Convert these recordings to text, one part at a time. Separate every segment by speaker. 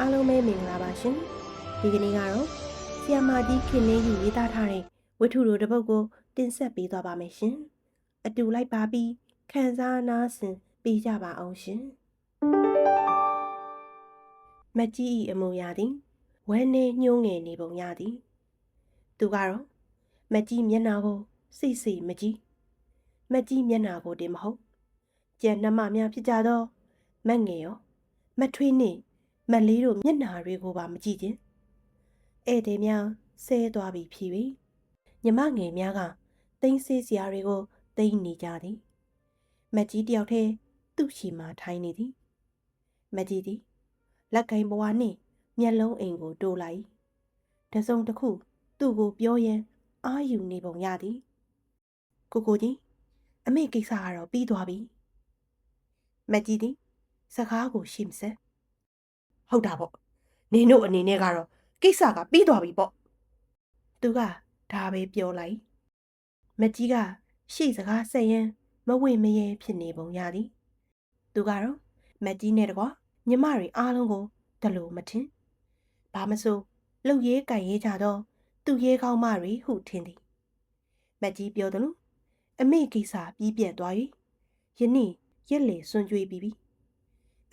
Speaker 1: အားလုံးပဲမင်္ဂလာပါရှင်ဒီကနေ့ကတော့ဆီယမာကြီးခင်လင်းယူရေးသားထားတဲ့ဝတ္ထုတို့တစ်ပုဒ်ကိုတင်ဆက်ပေးသွားပါမယ်ရှင်အတူလိုက်ပါပြီးခန်းစားနားဆင်ပေးကြပါအောင်ရှင်မက်ကြီးဤအမူအရာသည်ဝဲနေညှိုးငယ်နေပုံရသည်သူကတော့မက်ကြီးမျက်နှာကိုစိတ်စိတ်မကြည့်မက်ကြီးမျက်နှာကိုတင်မဟုတ်ကြံနှမများဖြစ်ကြသောမက်ငယ်ရောမက်ထွေးနှင့်မက်လေးတို့မျက်နှာတွေကိုပါမကြည့်ခြင်းဧည့်သည်များဆဲသွားပြီဖြစ်၍ညီမငယ်များကသိမ်းဆေးစရာတွေကိုသိမ်းနေကြသည်မက်ကြီးတယောက်တည်းသူ့ရှိမှထိုင်နေသည်မက်ကြီးသည်လက်ကင်ဘဝနှင့်မျက်လုံးအိမ်ကိုတိုးလိုက်တစုံတစ်ခုသူ့ကိုပြောရန်အာယူနေပုံရသည်ကိုကြီးအမေကိစ္စကတော့ပြီးသွားပြီမက်ကြီးသည်စကားကိုရှင်းဆက်ဟုတ်တာပေါ့နင်တို့အနေနဲ့ကတော့ကိစ္စကပြီးသွားပြီပေါ့သူကဒါပဲပြောလိုက်မက်ကြီးကရှေ့စကားဆက်ရန်မဝင့်မရဲဖြစ်နေပုံရသည်သူကတော့မက်ကြီးနဲ့တကွညီမတွေအားလုံးကိုတလို့မထင်ဘာမဆိုလှုပ်ရဲကြိုင်ရဲကြတော့သူ့ရဲကောင်းမတွေဟုထင်သည်မက်ကြီးပြောသလိုအမေကိစ္စပြီးပြတ်သွား၍ယနေ့ရက်လေစွန့်ကြွေးပြီးပြီ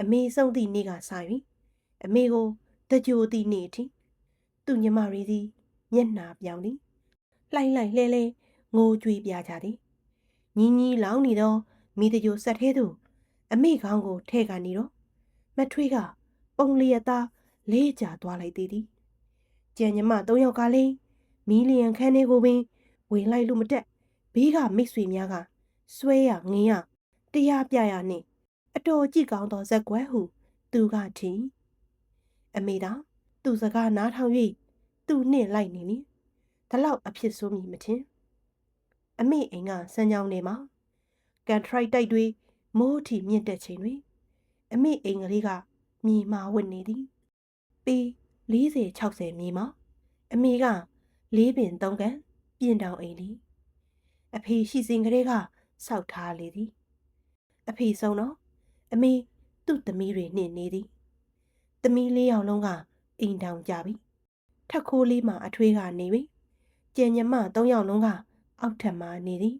Speaker 1: အမေဆုံးသည့်နေ့ကစ၍အမေကိုတကြိုသည့်နေ့အထိသူ့ညီမတွေသည်မျက်နှာပြောင်းသည်လှိုင်းလှိုင်းလဲလဲငိုကြွေးပြကြသည်ညီညီလောင်းနေသောမိတကြိုဆက်သေးသူအမေကောင်းကိုထဲ့ကနေတော့မထွေးကပုံလျက်သားလေးကြသွားလိုက်သေးသည်ကျန်ညီမ၃ယောက်ကလည်းမီလီယံခန်းထဲကိုပင်ဝင်လိုက်လို့မတက်ဘေးကမိတ်ဆွေများကဆွဲရငင်းရတရားပြရနှင့်အတော်ကြည့်ကောင်းသောဇက်ကွယ်ဟုသူကထင်အမေသာသူ့စကားနားထောင်၍သူ့နှင့်လိုက်နေမည်ဒါလောက်အဖြစ်ဆိုးမည်မထင်အမေအိမ်ကစမ်းကြောင်းထဲမှာကန်ထရိုက်တိုက်တွေမိုးထီမြင့်တက်ချိန်တွင်အမေအိမ်ကလေးကမြေမာဝတ်နေသည်ပေ40-60မြေမှာအမေက4ပင်3ကန်ပြင်တောင်အိမ်သည်အဖေရှိစဉ်ကလေးကစောက်ထားလေသည်အဖေဆုံးတော့အမေသူ့သမီးတွေနှင့်နေသည်သမီး4ယောက်လုံးကအိမ်တောင်ကြပြီထက်ခိုးလေးမှအထွေးကနေပြီကျန်ညီမ3ယောက်လုံးကအောက်ထပ်မှနေသည်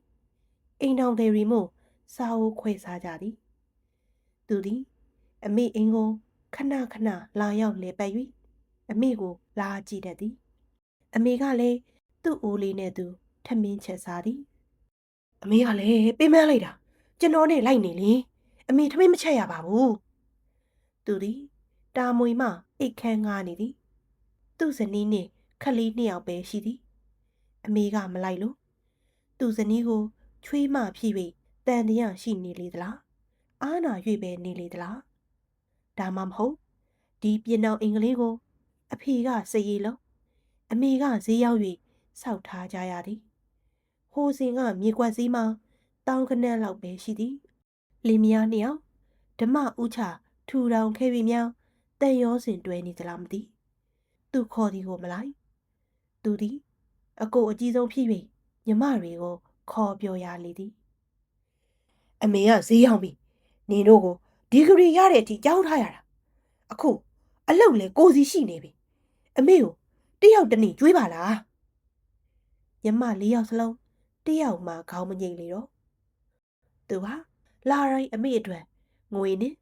Speaker 1: အိမ်တောင်တွေရီမို့စားအိုးခွဲစားကြသည်သူသည်အမေအိမ်ကိုခဏခဏလာရောက်လေပတ်၍အမေကိုလာကြည့်တတ်သည်အမေကလည်းသူ့အိုးလေးနဲ့သူထမင်းချက်စားသည်အမေကလည်းပေးမလိုက်တာကျွန်တော်နဲ့လိုက်နေလေအမေထမင်းမချက်ရပါဘူးသူသည်တာမွေမှအိတ်ခမ်းငားနေသည်သူ့ဇနီးနှင့်ခလေး2ယောက်ပဲရှိသည်အမေကမလိုက်လို့သူ့ဇနီးကိုချွေးမဖြစ်၍တန်တရားရှိနေလေသလားအားနာ၍ပဲနေလေသလားဒါမှမဟုတ်ဒီပြင်တော်အင်္ဂလိပ်ကိုအဖေကစည်ရည်လုံးအမေကဈေးရောက်၍စောက်ထားကြရသည်ဟိုစဉ်ကမြေကွက်စည်းမှာတောင်းခနက်လောက်ပဲရှိသည်လင်မယား2ယောက်ဓမ္မဥချထူထောင်ခဲ့ပြီးမြောင်းတန်ရောစင်တွဲနေသလားမသိသူခေါ်သည်ကိုမလိုက်သူသည်အကိုအကြီးဆုံးဖြစ်၍ညီမတွေကိုခေါ်ပြောရလေသည်အမေကဈေးရောက်ပြီနေတို့ကိုဒီဂရီရတဲ့အထိကြောင်းထားရတာအခုအလုတ်လဲကိုစီရှိနေပြီအမေကိုတယောက်တနည်းကျွေးပါလားညီမ4ယောက်စလုံးတယောက်မှခေါင်းမငိမ့်လေတော့သူဟာလာရိုင်းအမေအတွက်ငွေနဲ့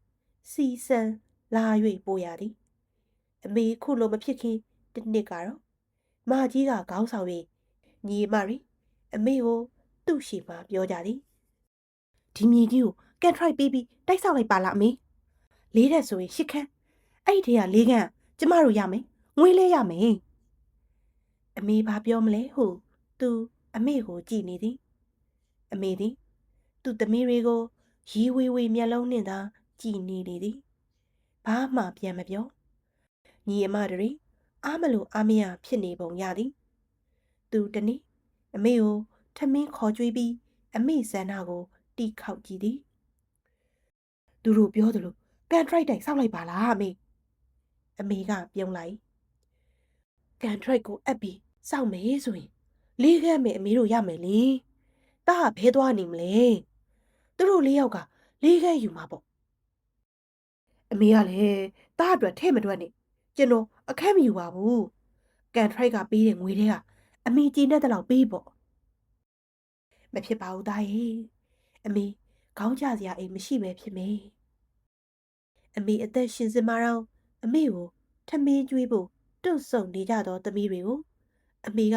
Speaker 1: စီစံလာ၍ပို့ရသည်အမေခုလိုမဖြစ်ခင်တစ်နှစ်ကတော့မကြီးကခေါင်းဆောင်၍ညီမရီအမေကိုသူ့ရှိမှပြောကြသည်ဒီမြေကြီးကိုကန်ထရိုက်ပေးပြီးတိုက်ဆောက်လိုက်ပါလားအမေ4တဲ့ဆိုရင်10ခန်းအဲ့ဒီထဲက4ခန်းကျမတို့ရမယ်ငွေလဲရမယ်အမေဘာပြောမလဲဟုသူအမေကိုကြည့်နေသည်အမေသည်သူ့သမီးတွေကိုရီဝေဝေမျက်လုံးနှင့်သာကြည့်နေလေသည်ဘာမှပြန်မပြောညီအမတွေအားမလို့အားမရဖြစ်နေပုံရသည်သူတနေ့အမေကိုထမင်းခေါ်ကြွေးပြီးအမေဆန္ဒကိုတီးခေါက်ကြည့်သည်သူတို့ပြောသလိုကန်ထရိုက်တိုက်ဆောက်လိုက်ပါလားအမေကပြုံးလိုက်ကန်ထရိုက်ကိုအပ်ပြီးစောက်မယ်ဆိုရင်လေးခန်းမယ်အမေတို့ရမယ်လေတားကဘဲသွားနေမလဲသူတို့4ယောက်က လေးခန်းယူမှာပေါ့အမေကလည်းတားအတွက်ထဲ့မတွက်နဲ့ ကျွန်တော်အခက်မယူပါဘူးကန်ထရိုက်ကပေးတဲ့ငွေတွေကအမေကျေနပ်တဲ့လောက်ပေးပေါ့မဖြစ်ပါဘူးသားရဲ့အမေခေါင်းချစရာအိမ်မရှိပဲဖြစ်မယ်အမေအသက်ရှင်စင်မှာတော့အမေကိုထမင်းကျွေးဖို့တွန့်ဆုံနေကြသောသမီးတွေကိုအမေက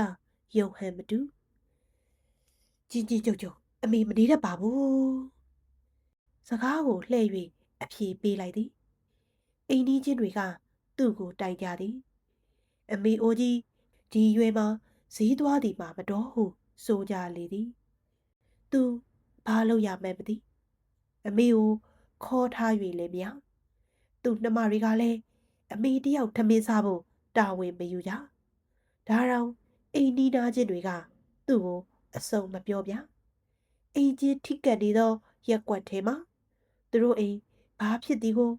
Speaker 1: ယုံဟန်မတူကြီးကြီးကျုပ်ကျုပ်အမေမနေတတ်ပါဘူးစကားကိုလှည့်၍အပြေပေးလိုက်သည်အိမ်နီးချင်းတွေကသူ့ကိုတိုင်ကြသည်အမေအိုကြီးဒီရွယ်မှာဈေးသွားသည်မှာမတော်ဟုဆိုကြလေသည်သူဘာလို့ရမှန်းမသိအမေကိုခေါ်ထား၍လည်းမြသူ့နှမတွေကလည်းအမေတယောက်ထမင်းစားဖို့တာဝန်မယူကြဒါတော့အိမ်နီးနားချင်းတွေကသူ့ကိုအစုံမပြောပြအိမ်ချင်းထိကပ်နေသောရက်ကွက်ထဲမှာသူတို့အိမ်ဘာဖြစ်သည်ကို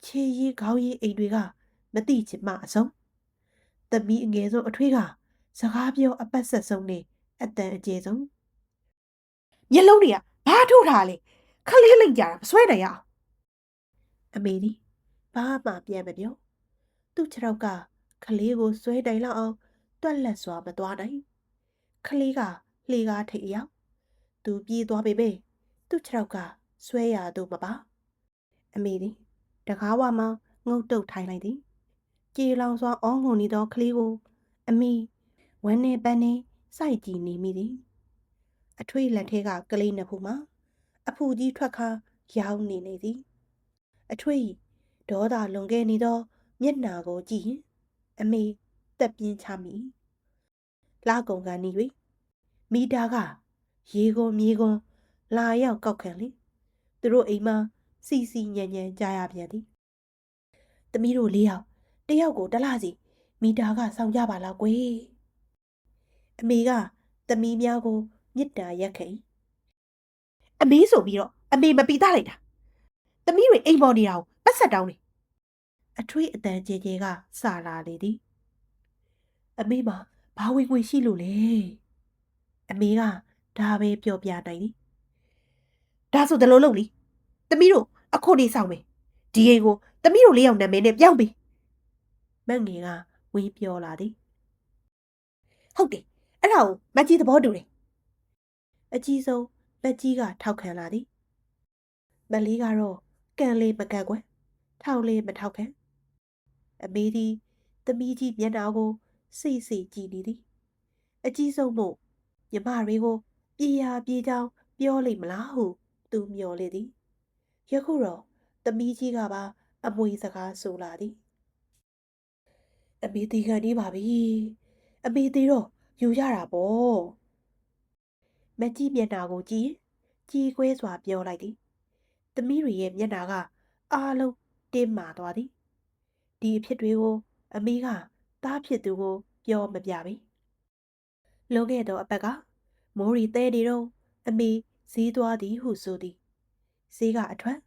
Speaker 1: ခြေရည်ခေါင်းရည်အိမ်တွေကမသိချင်မှအဆုံးသမီးအငယ်ဆုံးအထွေးကစကားပြောအပတ်ဆက်ဆုံးနဲ့အတန်အကျယ်ဆုံးမျက်လုံးတွေကဘာထိုးထားလဲခလေးလိမ့်ကြတာမဆွဲနိုင်ရအောင်အမေဒီဘာမှပြန်မပြောသူ့ခြေထောက်ကခလေးကိုဆွဲနိုင်လောက်အောင်တွက်လက်စွာမသွားနိုင်ခလေးကလှေကားထိပ်အရောက်သူပြေးသွားပေမဲ့သူ့ခြေထောက်ကဆွဲရသူမပါအမေဒီတကားဝမှာငုတ်တုတ်ထိုင်လိုက်သည်ကြေလောင်စွာအောငုံနေသောခလေးကိုအမေဝမ်းနေပန်းနေစိုက်ကြည့်နေမိသည်အထွေးလက်ထဲကကလေးနှစ်ဖူးမှာအဖူကြီးထွက်ခါရောင်းနေသည်အထွေးဒေါသလွန်ခဲ့နေသောမျက်နှာကိုကြည့်ရင်အမေတက်ပြင်းချမိလာကုန်ကနေ၍မီတာကရေကုန်မြေကုန်လာရောက်ကောက်ခံလေသူတို့အိမ်မှာစီစီညံညံကြားရပြန်သည်သမီးတို့၄ယောက်တယောက်ကိုတလားစီမီတာကဆောင်ကြပါလားကွယ်အမေကသမီးများကိုမြစ်တာရက်ခဲ့အမေဆိုပြီးတော့အမေမပီသားလိုက်တာသမီးတွေအိမ်ပေါ်နေတာကိုပတ်ဆက်တောင်းနေအထွေးအတန်ကျဲကျဲကစလာလေသည်အမေမှာဘာဝင်ငွေရှိလို့လဲအမေကဒါပဲပြောပြနိုင်သည်ဒါဆိုတလုံးလုံးလीသမီးတို့အခုနေဆောင်မယ်ဒီအိမ်ကိုသမီးတို့၄ယောက်နာမည်နဲ့ပြောင်းပေးမန့်ငယ်ကဝေးပြောလာသည်ဟုတ်တယ်အဲ့ဒါကိုမကြီးသဘောတူတယ်အကြီးဆုံးမကြီးကထောက်ခံလာသည်မလေးကတော့ကန်လေးမကန်ကွယ်ထောက်လေးမထောက်ခံအမေသည်သမီးကြီးမျက်နှာကိုစိတ်စိတ်ကြည့်နေသည်အကြီးဆုံးမို့ညီမတွေကိုပြေးရပြေးကြောင်းပြောလိမ့်မလားဟုသူမျှော်လေသည်ယခုတော့သမီးကြီးကပါအမွေစကားဆိုလာသည်အမေတီခံနေပါပြီအမေတီတော့ယူရတာပေါ့မကြီးမျက်နှာကိုကြည့်ကြီးကွဲစွာပြောလိုက်သည်သမီးတွေရဲ့မျက်နှာကအားလုံးတင်းမာသွားသည်ဒီအဖြစ်တွေကိုအမေကသားဖြစ်သူကိုပြောမပြပြီလွန်ခဲ့သောအပတ်ကမိုးရီတဲနေတော့အမေဈေးသွားသည်ဟုဆိုသည်ဈေးကအထွက်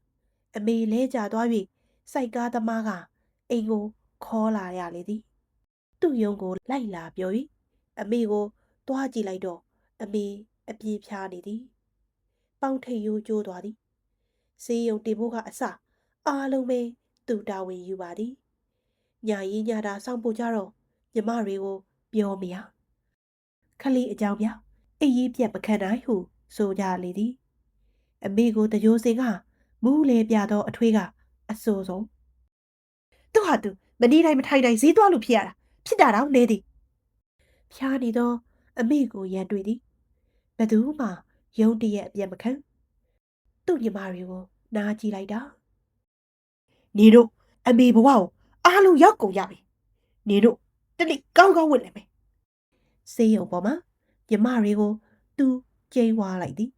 Speaker 1: အမေလဲကျသွား၍စိုက်ကားသမားကအိမ်ကိုခေါ်လာရလေသည်သူ့ယုံကိုလိုက်လာပြော၍အမေကိုတွားကြည့်လိုက်တော့အမေအပြေးဖြားနေသည်ပေါင်ထိပ်ရိုးကျိုးသွားသည်ဈေးယုံတင်ဖို့ကအစအားလုံးပဲသူတာဝန်ယူပါသည်ညာရင်ညာတာစောင့်ဖို့ကြတော့ညီမတွေကိုပြောမရခလေးအကြောင်းပြအိပ်ရေးပြက်မခံနိုင်ဟုဆိုကြလေသည်အမေကိုတကြိုးစင်ကမူးလေပြသောအထွေးကအဆိုးဆုံးသူဟာသူမနေတိုင်းမထိုင်တိုင်းဈေးသွားလို့ဖြစ်ရတာဖြစ်တာတော့နေသည်ဖျားနေသောအမေကိုရန်တွေ့သည်ဘယ်သူမှယုံတရက်အပြတ်မခံသူ့ညီမတွေကိုနားကြည့်လိုက်တာနေတို့အမေဘဝကိုအားလုံးရောက်ကုန်ရပြီနေတို့တနေ့ကောင်းကောင်းဝင်လည်းမယ်စေးရုံပေါ်မှာညီမတွေကိုသူကျိန်းဝါလိုက်သည်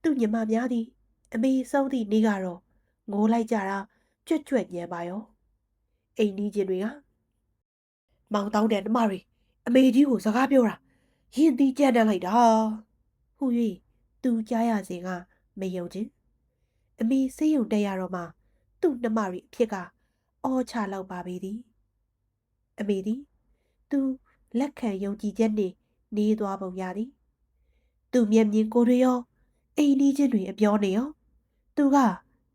Speaker 1: သူ့ညီမများသည်အမေဆုံးသည့်နေ့ကတော့ငိုလိုက်ကြတာကြွက်ကြွက်ညံပါရောအိမ်နီးချင်းတွေကမောင်တောင်းတဲ့နှမတွေအမေကြီးကိုစကားပြောတာရင်သီးကြမ်းတမ်းလိုက်တာဟူ၍သူကြားရစဉ်ကမယုံချင်းအမေစေးရုံတက်ရတော့မှသူ့နှမတွေအဖြစ်ကအော်ချလောက်ပါပေသည်အမေသည်သူလက်ခံယုံကြည်ချက်နှင့်နေသွားပုံရသည်သူမျက်မြင်ကိုယ်တွေရောအိမ်နီးချင်းတွေအပြောနေရောသူက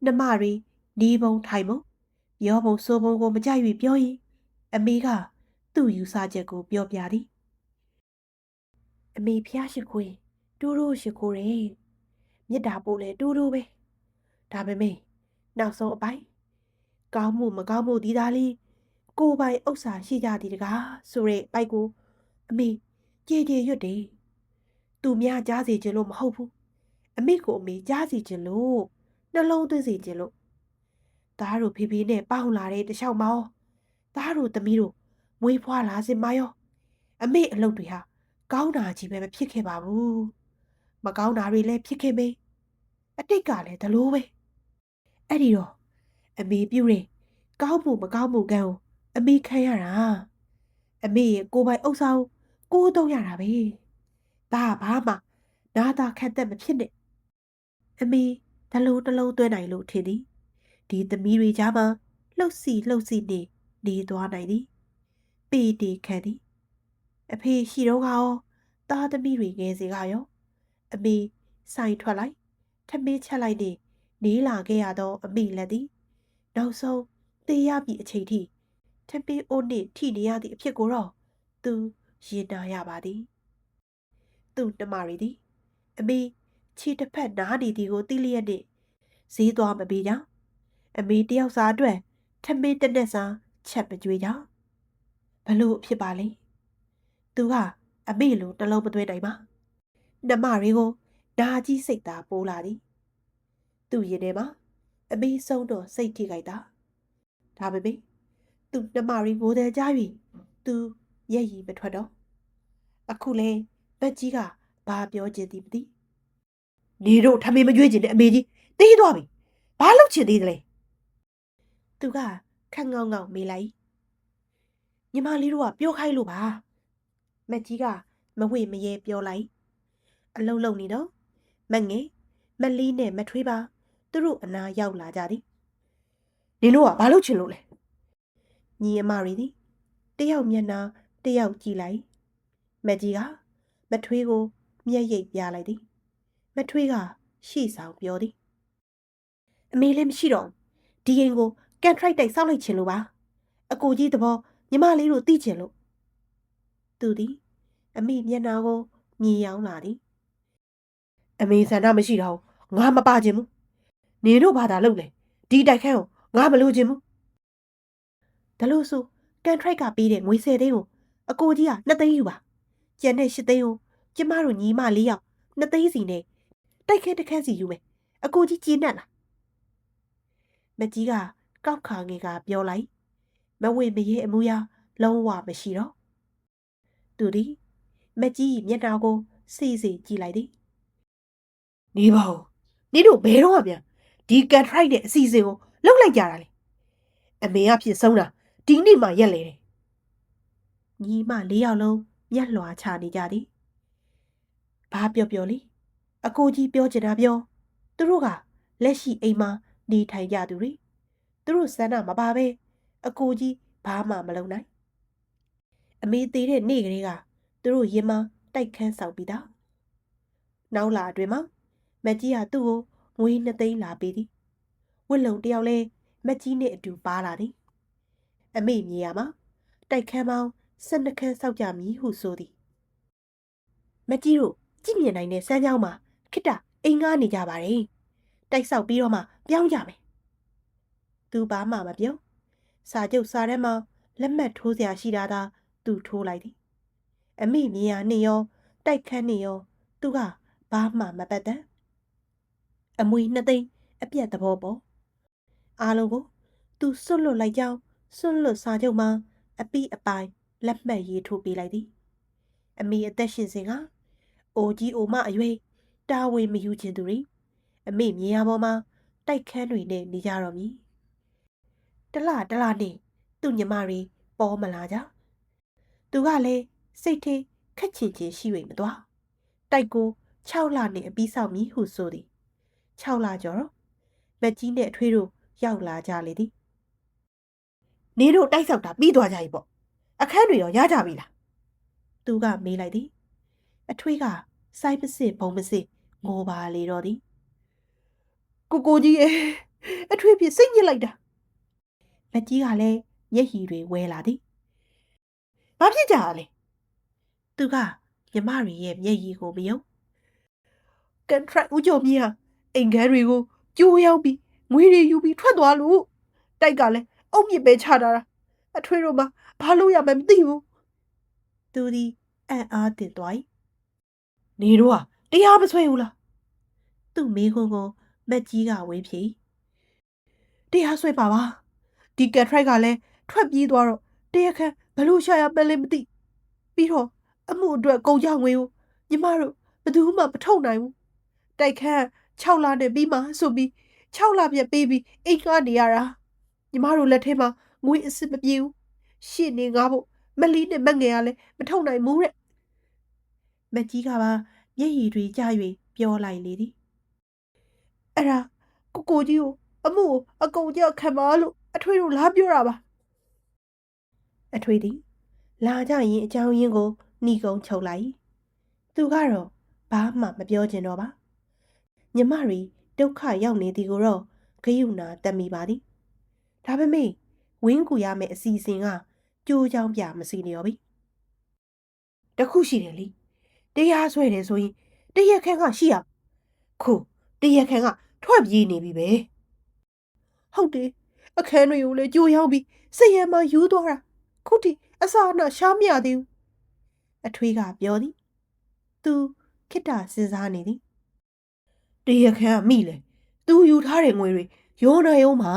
Speaker 1: နှမတွေနေပုံထိုင်ပုံပြောပုံဆိုပုံကိုမကြိုက်၍ပြောရင် အမေကသူ့ယူဆချက်ကိုပြောပြသည်အမေဖျားရှိခွေတိုးတိုးရှိခိုးတယ်မြစ်တာပို့လဲတိုးတိုးပဲဒါပေမဲ့နောက်ဆုံးအပိုင်းကောင်းမှုမကောင်းမှုဒီသားလေးကိုယ်ပိုင်ဥစ္စာရှိကြသည်တကားဆိုတဲ့ပိုက်ကိုအမေကြေကြေရွတ်တယ်သူများကြားစီခြင်းလို့မဟုတ်ဘူးအမေကိုအမေကြားစီခြင်းလို့နှလုံးသွင်းစီခြင်းလို့သားတို့ဖေဖေနဲ့ပေါင်းလာတဲ့တခြားမောင်သားတို့သမီးတို့မွေးဖွားလာစင်မရောအမေအလုပ်တွေဟာကောင်းတာကြီးပဲမဖြစ်ခဲ့ပါဘူးမကောင်းတာတွေလည်းဖြစ်ခဲ့မေးအတိတ်ကလည်းဒလို့ပဲအဲ့ဒီတော့အမေပြုတယ်ကောင်းမှုမကောင်းမှုကံကိုအမေခံရတာအမေရဲ့ကိုယ်ပိုင်ဥစ္စာကိုသုံးရတာပဲဒါဘာမှနာသာခက်သက်မဖြစ်နဲ့အမေဒလို့တလုံးသွင်းနိုင်လို့ထင်သည်ဒီသမီးတွေကြားမှာလှုပ်စီနေသွားနိုင်သည်ပေတီခံသည်အဖေရှိတော့ကရောသားသမီးတွေငယ်စေကရောအမေဆိုင်ထွက်လိုက်ထမင်းချက်လိုက်နေလာခဲ့ရသောအမေလက်သည်နောက်ဆုံးသေရပြီအချိန်ထိထမင်းအိုးနှင့်ထိနေရသည့်အဖြစ်ကိုတော့သူရင်နာရပါသည်သူ့နှမရီသည်အမေခြေတစ်ဖက်နားနေသည်ကိုသိလျက်နှင့်ဈေးသွားမပေးကြအမေတယောက်စာအတွက်ထမင်းတစ်နက်စာချက်မကြွေးကြဘလို့ဖြစ်ပါလဲသူကအမေလိုနှလုံးမသွင်းနိုင်ပါနှမတွေကိုနာကြီးစိတ်သာပိုးလာသည်သူ့ရင်ထဲမှာအမေဆုံးတော့စိတ်ထိခိုက်တာဒါပေမဲ့သူ့နှမရီငိုတယ်ကြား၍သူမျက်ရည်မထွက်တော့အခုလဲမက်ကြီးကဘာပြောချင်သည်မသိနေတို့ထမင်းမကြွေးချင်တဲ့အမေကြီးတေးသွားပြီဘာလုပ်ချင်သေးသလဲသူကခက်ငေါငေါမေးလိုက်ညီမလေးတို့ကပြောခိုင်းလို့ပါမက်ကြီးကမဝေ့မရဲပြောလိုက်အလုံးလုံးနေတော့မငယ်မလီးနဲ့မထွေးပါသူတို့အနာရောက်လာကြသည်နင်တို့ကဘာလုပ်ချင်လို့လဲညီအမရီသည်တယောက်မျက်နှာတယောက်ကြည့်လိုက်မက်ကြီးကမထွေးကိုမျက်ရိပ်ပြလိုက်သည်မထွေးကရှေ့ဆောင်ပြောသည်အမေလည်းမရှိတော့ဒီအိမ်ကိုကန်ထရိုက်တိုက်ဆောက်လိုက်ချင်လို့ပါအကိုကြီးသဘောညီမလေးတို့သိချင်လို့သူသည်အမေမျက်နှာကိုမြည်ရောင်းလာသည်အမေဆန္ဒမရှိတော့ငါမပါချင်ဘူးနေတို့ဘာသာလုပ်လဲဒီတိုက်ခန်းကိုငါမလိုချင်ဘူးဒါလို့ဆိုကန်ထရိုက်ကပေးတဲ့ငွေ10သိန်းကိုအကိုကြီးက2သိန်းယူပါကျန်တဲ့8သိန်းကိုကျမတို့ညီမ4ယောက်2သိန်းစီနဲ့တိုက်ခန်းတစ်ခန်းစီယူမယ်အကိုကြီးကျေနပ်လားမကြီးကကောက်ခါငယ်ကပြောလိုက်မဝေမရဲအမူအရာလုံးဝမရှိတော့သူသည်မကြီးမျက်နှာကိုစီကြည့်လိုက်သည်နေပါဦးနေတို့ဘယ်တော့မှဒီကန်ထရိုက်နဲ့အစီအစဉ်ကိုလုပ်လိုက်ကြတာလေအမေကဖြစ်ဆုံးတာဒီနေ့မှရက်လေတယ်ညီမ4ယောက်လုံးမျက်လွှာချနေကြသည်ဘာပြောလေအကိုကြီးပြောချင်တာပြောသူတို့ကလက်ရှိအိမ်မှာနေထိုင်ကြသူတွေသူတို့ဆန္ဒမပါပဲအကိုကြီးဘာမှမလုပ်နိုင်အမေသေးတဲ့နေ့ကလေးကသူတို့ရင်မတိုက်ခန်းဆောင်ပြီးသားနောက်လာအတွင်မှာမက်ကြီးကသူ့ကိုငွေ2သိန်းလာပေးသည်ဝစ်လုံတယောက်လဲမက်ကြီးနဲ့အတူပါလာသည်အမေမြေရမှာတိုက်ခန်းပေါင်း12ခန်းဆောက်ကြမည်ဟုဆိုသည်မက်ကြီးတို့ကြည့်မြင်နိုင်တဲ့စမ်းကြောင်းမှာခိတ္တအိမ်ငှားနေကြပါတယ်တိုက်ဆောက်ပြီးတော့မှပြောင်းကြမယ်သူဘာမှမပြောစာချုပ်စာထဲမှာလက်မှတ်ထိုးစရာရှိတာသာသူထိုးလိုက်သည်အမေမြေယာနှင့်ရောတိုက်ခန်းနှင့်ရောသူကဘာမှမပတ်သက်အမွေ2သိန်းအပြတ်သဘောပေါ်အားလုံးကိုသူစွန့်လွတ်လိုက်ကြောင်းစွန့်လွတ်စာချုပ်မှာအပိအပိုင်လက်မှတ်ရေးထိုးပေးလိုက်သည်အမေအသက်ရှင်စဉ်ကအိုကြီးအိုမအရွယ်တာဝန်မယူခြင်းသူတွေအမေမြေယာပေါ်မှာတိုက်ခန်းတွေနဲ့နေကြတော့မည်တလနဲ့သူ့ညီမတွေပေါ်မလာကြသူကလည်းစိတ်ထဲခက်ချင်ချင်းရှိ၍မသွားတိုက်ကို6လနဲ့အပြီးဆောက်မည်ဟုဆိုသည်6လကျော်တော့မက်ကြီးနဲ့အထွေးတို့ရောက်လာကြလေသည်နေတို့တိုက်ဆောက်တာပြီးသွားကြပြီပေါ့အခန်းတွေရောရကြပြီလားသူကမေးလိုက်သည်အထွေးကစိုက်ပစစ်ဘုံပစစ်ငိုပါလေတော့သည်ကိုကြီးအထွေးပြစိတ်ညစ်လိုက်တာမက်ကြီးကလည်းမျက်ရည်တွေဝဲလာသည် ဘာဖြစ်ကြလဲသူကညီမတွေရဲ့မျက်ရည်ကိုမယုံကန်ထရက်ဦးကျော်မြင့်ဟာအိမ်ခန်းတွေကိုကြိုးရောက်ပြီးငွေတွေယူပြီးထွက်သွားလို့တိုက်ကလည်းအုံမြစ်ပဲချတာအထွေးတို့မှဘာလို့ရမှမသိဘူးသူဒီအံ့အားတင်သွား၏နေတော့တရားမဆွဲဘူးလားသူ့မိခွန်းကိုမက်ကြီးကဝင်းဖြေတရားဆွဲပါပါဒီကန်ထရက်ကလည်းထွက်ပြေးသွားတော့တရားခံဘလို့ရှာရမလဲမသိပြီးတော့အမှုအတွက်ကုန်ကြငွေကိုညီမတို့ဘယ်သူမှမထုတ်နိုင်ဘူးတိုက်ခန်း6လနဲ့ပြီးမှဆိုပြီး6လပြည့်ပေးပြီးအိမ်ကနေရတာညီမတို့လက်ထဲမှာငွေအစ်စ်မပြေဘူးရှင်းနေငါဖို့မလီနဲ့မငယ်ကလည်းမထုတ်နိုင်ဘူးတဲ့မက်ကြီးကပါမျက်ရည်တွေကျ၍ပြောလိုက်လေသည်အဲ့ဒါကိုကြီးကိုအမှုကိုအကုန်ကြခံပါလို့အထွေတို့လာပြောတာပါအထွေသည်လာကြရင်အကြောင်းရင်းကိုနှီးကုံချုပ်လိုက်သူကတော့ဘာမှမပြောချင်တော့ပါညီမတွေဒုက္ခရောက်နေသည်ကိုတော့ဂယုဏတက်မိပါသည်ဒါပေမဲ့ဝင်းကူရမယ့်အစီအစဉ်ကကြိုးချောင်းပြမစီလျော်ပြီတခုရှိတယ်လေတရားဆွဲတယ်ဆိုရင်တရားခံကရှိရခုတရားခံကထွက်ပြေးနေပြီပဲဟုတ်တယ်အခန်းတွေကိုလည်းကြိုးရောက်ပြီးစရံမှာယူသွားတာခုထိအစာအနှရှားမရသေးဘူးအထွေးကပြောသည်သူခိတ္တစဉ်းစားနေသည်တရားခံကမိလေသူယူထားတဲ့ငွေတွေရောနေအောင်မှာ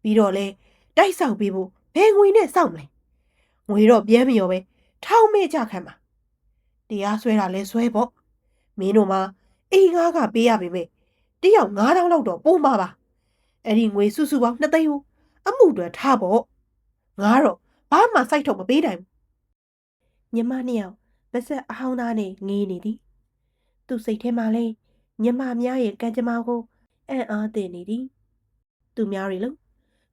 Speaker 1: ပြီးတော့လေတိုက်ဆောက်ပေးဖို့ဘယ်ငွေနဲ့စောင့်မလဲငွေတော့ပြန်မရောပဲထောင်းမဲ့ကြခံပါတရားဆွဲတာလဲဆွဲပေါ့မင်းတို့မှာအိမ်ငါးကပေးရပေမဲ့တယောက်9000လောက်တော့ပို့မှာပါအဲ့ဒီငွေစုစုပေါင်း2သိန်းကိုအမှုတွေထားပေါ့ငါတော့ဘာမှစိုက်ထုတ်မပေးနိုင်ဘူးညီမနှစ်ယောက်ပါဆက်အဟောင်းသားနဲ့ငေးနေသည်သူ့စိတ်ထဲမှာလဲညီမများရဲ့ကံကြမ္မာကိုအံ့အားသင့်နေသည်သူများတွေလို့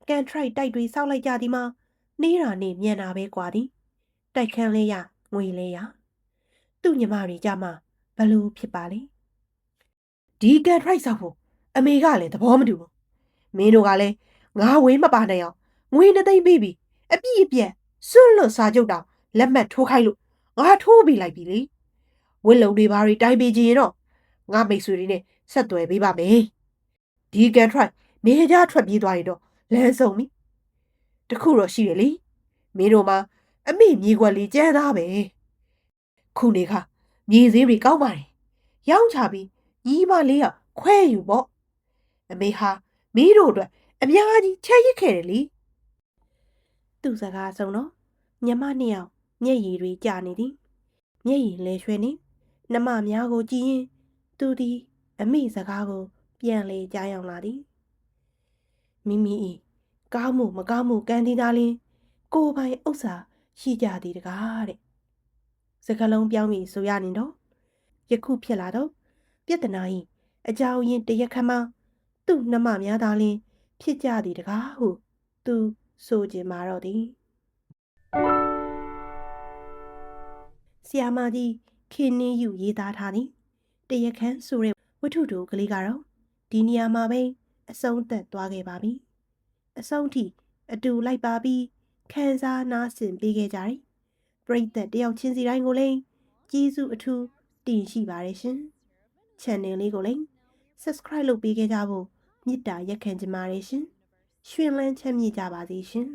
Speaker 1: ကန်ထရိုက်တိုက်တွေစောက်လိုက်ကြသည်မှာနေတာနဲ့မြန်တာပဲကွာသည်တိုက်ခန်းလေးရငွေလေးရသူ့ညီမတွေကြမှာဘလို့ဖြစ်ပါလဲဒီကန်ထရိုက်စောက်ဖို့အမေကလည်းသဘောမတူဘူးမင်းတို့ကလည်းငါဝေးမပါနိုင်အောင်ငွေ2သိန်းပေးပြီးအပြည့်အပြည့်စွန့်လွတ်စာချုပ်တောင်လက်မှတ်ထိုးခိုင်းလို့ငါထိုးပေးလိုက်ပြီလေဝစ်လုံတွေဘာတွေတိုင်းပေးချင်ရင်တော့ငါမိတ်ဆွေတွေနဲ့ဆက်သွယ်ပေးပါမယ်ဒီကန်ထရိုက်နေကြထွက်ပြေးသွားရင်တော့လမ်းဆုံးပြီတခုတော့ရှိတယ်လေမင်းတို့မှာအမေမြေခွက်လေးကျန်းသားပဲခုနေခါမြေစည်းတွေကောက်ပါတယ်ရောင်းချပြီးညီမလေးကခွဲယူပေါ့အမေဟာမင်းတို့အတွက်အများကြီးချဲ့ရစ်ခဲ့တယ်လေသူ့စကားဆုံးတော့ညမနှစ်ယောက်မျက်ရည်တွေကျနေသည်မျက်ရည်လဲရွှဲနေနှမများကိုကြည့်ရင်သူသည်အမိစကားကိုပြန်လေကြားရောက်လာသည်မိမိ၏ကောင်းမှုမကောင်းမှုကံဒီသားလင်းကိုယ်ပိုင်ဥစ္စာရှိကြသည်တကားတဲ့စကလုံးပြောင်းပြီးဆိုရနေတော့ယခုဖြစ်လာတော့ပြဿနာ၏အကြောင်းရင်းတရက်ခမ်းသူ့နှမများသားလင်းဖြစ်ကြသည်တကားဟုသူဆိုချင်မှာတော့သည်ဆရာမကြီးခင်းနေယူရေးသားထားသည်တရက်ခမ်းဆိုတဲ့ဝတ္ထုတို့ကလေးကတော့ဒီနေရာမှာပဲအဆုံးသတ်သွားခဲ့ပါပြီအဆုံးထိအတူလိုက်ပါပြီးခန်းစားနားဆင်ပေးခဲ့ကြတယ်ပရိသတ်တယောက်ချင်းစီတိုင်းကိုလည်းကျေးဇူးအထူးတင်ရှိပါတယ်ရှင် channel လေးကိုလည်း subscribe လုပ်ပေးခဲ့ကြဖို့မေတ္တာရက်ခံချင်ပါတယ်ရှင်ရွှင်လန်းချမ်းမြေ့ကြပါစေရှင်